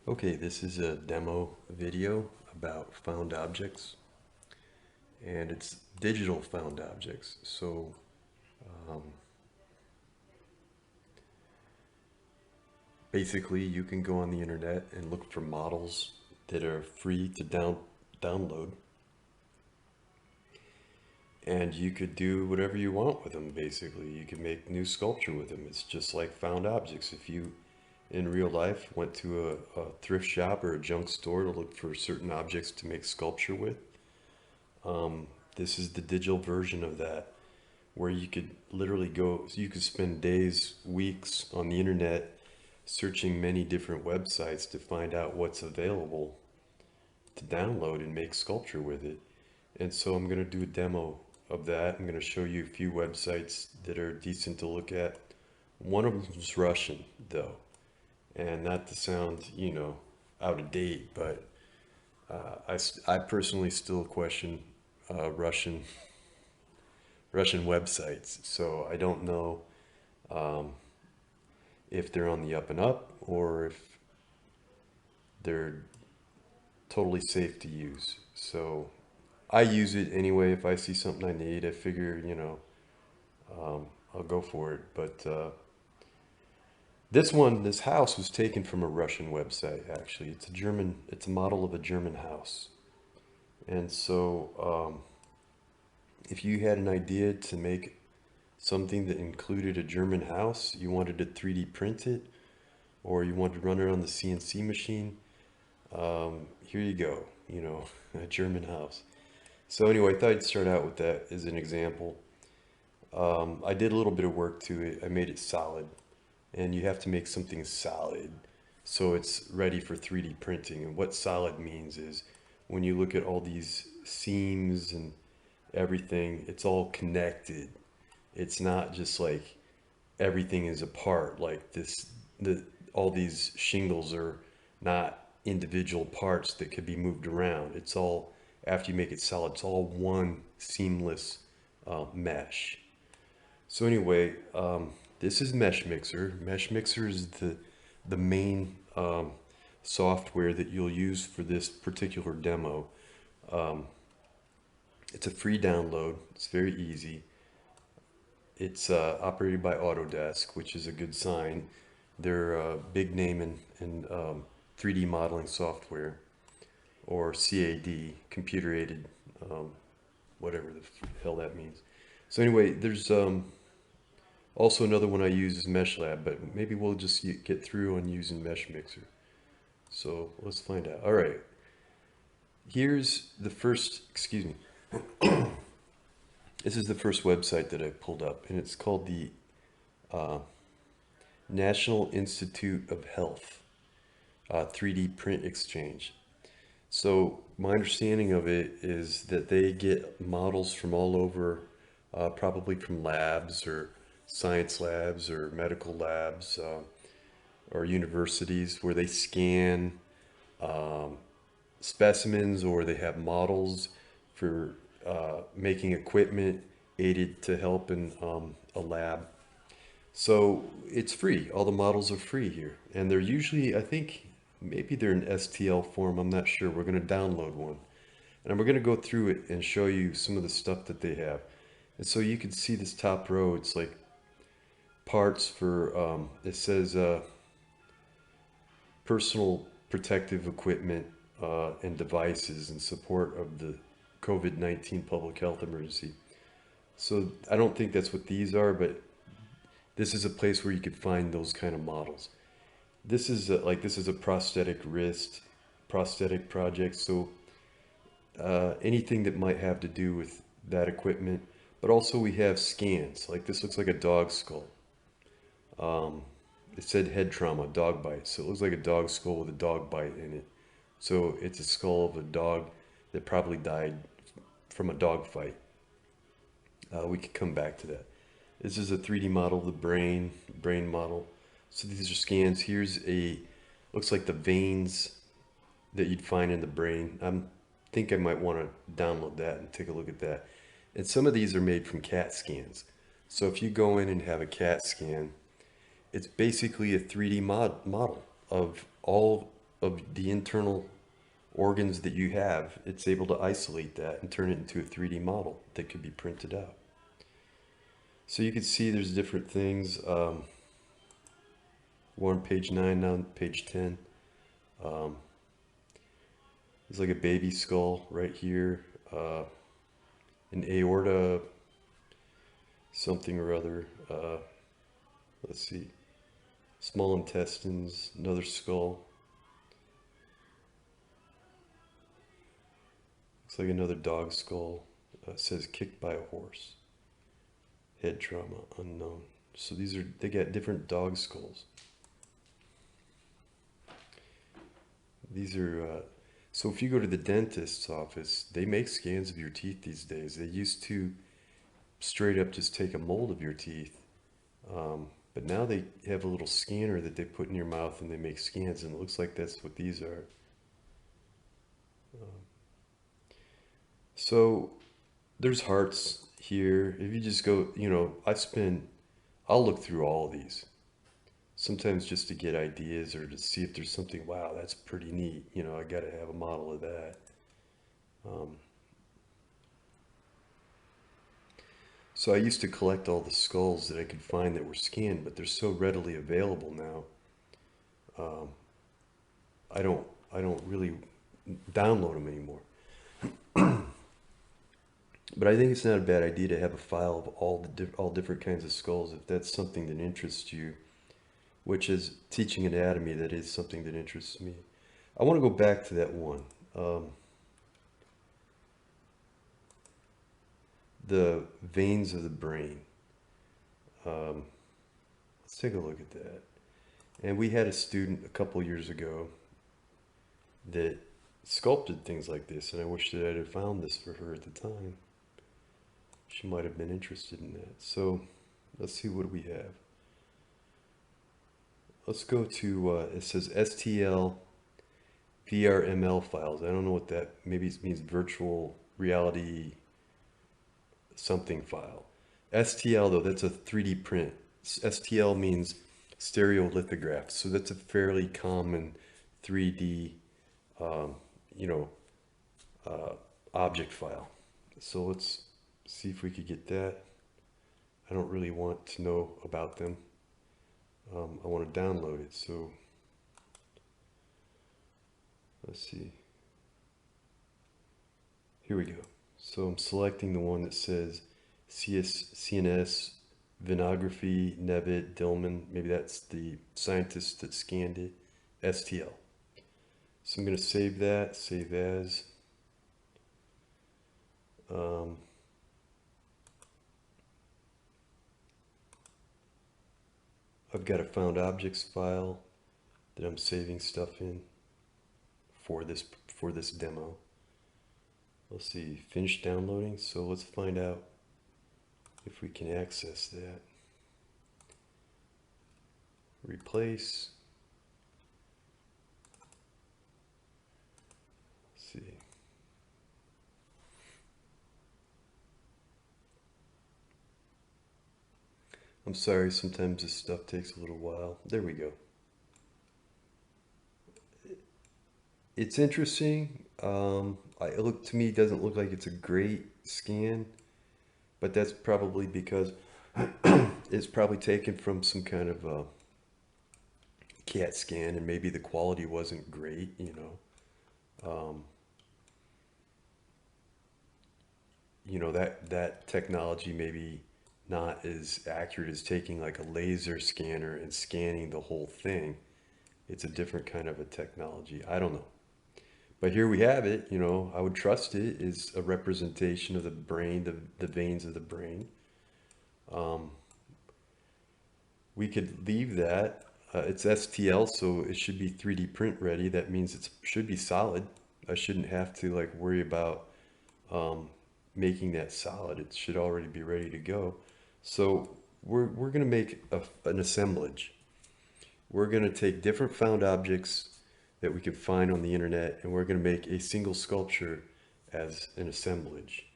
Okay, this is a demo video about found objects, and it's digital found objects. So um, basically, you can go on the internet and look for models that are free to download, and you could do whatever you want with them. Basically, you can make new sculpture with them. It's just like found objects. If you in real life went to a thrift shop or a junk store to look for certain objects to make sculpture with, this is the digital version of that, where you could literally go, you could spend days, weeks on the internet searching many different websites to find out what's available to download and make sculpture with it. And so I'm going to do a demo of that. I'm going to show you a few websites that are decent to look at. One of them is Russian, though, and not to sound, out of date, but I personally still question Russian websites. So I don't know if they're on the up and up or if they're totally safe to use. So I use it anyway. If I see something I need, I figure, I'll go for it. But this house was taken from a Russian website, actually. It's a model of a German house. And so if you had an idea to make something that included a German house, you wanted to 3D print it, or you wanted to run it on the CNC machine, here you go, a German house. So anyway, I thought I'd start out with that as an example. I did a little bit of work to it. I made it solid, and you have to make something solid so it's ready for 3D printing. And what solid means is when you look at all these seams and everything, it's all connected. It's not just like everything is apart like this. All these shingles are not individual parts that could be moved around. It's all, after you make it solid, it's all one seamless mesh. So anyway, this is Meshmixer. Meshmixer is the main software that you'll use for this particular demo. It's a free download. It's very easy. It's operated by Autodesk, which is a good sign. They're a big name in 3D modeling software, or CAD, computer aided, um, whatever the hell that means. So anyway, there's also another one I use is MeshLab, but maybe we'll just get through on using Meshmixer. So let's find out. All right, here's the first, excuse me. This is the first website that I pulled up, and it's called the uh, National Institute of Health 3D Print Exchange. So my understanding of it is that they get models from all over, probably from labs or science labs or medical labs or universities where they scan um, specimens, or they have models for making equipment aided to help in a lab. So it's free. All the models are free here. And they're usually, I think, maybe they're in STL form. I'm not sure. We're going to download one. And we're going to go through it and show you some of the stuff that they have. And so you can see this top row. It's like parts for, it says personal protective equipment and devices in support of the COVID-19 public health emergency. So I don't think that's what these are, but this is a place where you could find those kind of models. This is a prosthetic wrist, prosthetic project. So anything that might have to do with that equipment, but also we have scans. Like this looks like a dog skull. It said head trauma, dog bite. So it looks like a dog skull with a dog bite in it. So it's a skull of a dog that probably died from a dog fight. We could come back to that. This is a 3D model of the brain model. So these are scans. Looks like the veins that you'd find in the brain. Think I might want to download that and take a look at that. And some of these are made from CAT scans. So if you go in and have a CAT scan, it's basically a 3D model of all of the internal organs that you have, it's able to isolate that and turn it into a 3D model that could be printed out. So you can see there's different things. We're on page 9, now on page 10. There's like a baby skull right here, an aorta, something or other. Let's see, small intestines, another skull. Looks like another dog skull. It says kicked by a horse. Head trauma unknown. So they got different dog skulls. These are, so if you go to the dentist's office, they make scans of your teeth these days. They used to straight up just take a mold of your teeth. But now they have a little scanner that they put in your mouth and they make scans, and it looks like that's what these are. So there's hearts here. If you just go, I'll look through all of these. Sometimes just to get ideas or to see if there's something, wow, that's pretty neat. I got to have a model of that. So I used to collect all the skulls that I could find that were scanned, but they're so readily available now. I don't really download them anymore. But I think it's not a bad idea to have a file of all different kinds of skulls if that's something that interests you, which is teaching anatomy. That is something that interests me. I want to go back to that one. The veins of the brain. Let's take a look at that. And we had a student a couple years ago that sculpted things like this, and I wish that I had found this for her at the time. She might have been interested in that. So let's see what we have. Let's go to, it says STL VRML files. I don't know what that, maybe it means virtual reality something file. STL though, that's a 3D print. STL means stereolithograph. So that's a fairly common 3D, object file. So let's see if we could get that. I don't really want to know about them. I want to download it. So let's see. Here we go. So I'm selecting the one that says CNS, Vinography, Nevitt, Dillman. Maybe that's the scientist that scanned it. STL. So I'm going to save that, save as. I've got a found objects file that I'm saving stuff in for this demo. Let's see, finish downloading. So let's find out if we can access that. Replace. Let's see. I'm sorry, sometimes this stuff takes a little while. There we go. It's interesting. To me, it doesn't look like it's a great scan, but that's probably because it's probably taken from some kind of a CAT scan, and maybe the quality wasn't great, that technology maybe not as accurate as taking like a laser scanner and scanning the whole thing. It's a different kind of a technology. I don't know. But here we have it, I would trust it is a representation of the brain, the veins of the brain. We could leave that. It's STL, so it should be 3D print ready. That means it should be solid. I shouldn't have to like worry about making that solid. It should already be ready to go. So we're going to make an assemblage. We're going to take different found objects that we can find on the internet, and we're going to make a single sculpture as an assemblage.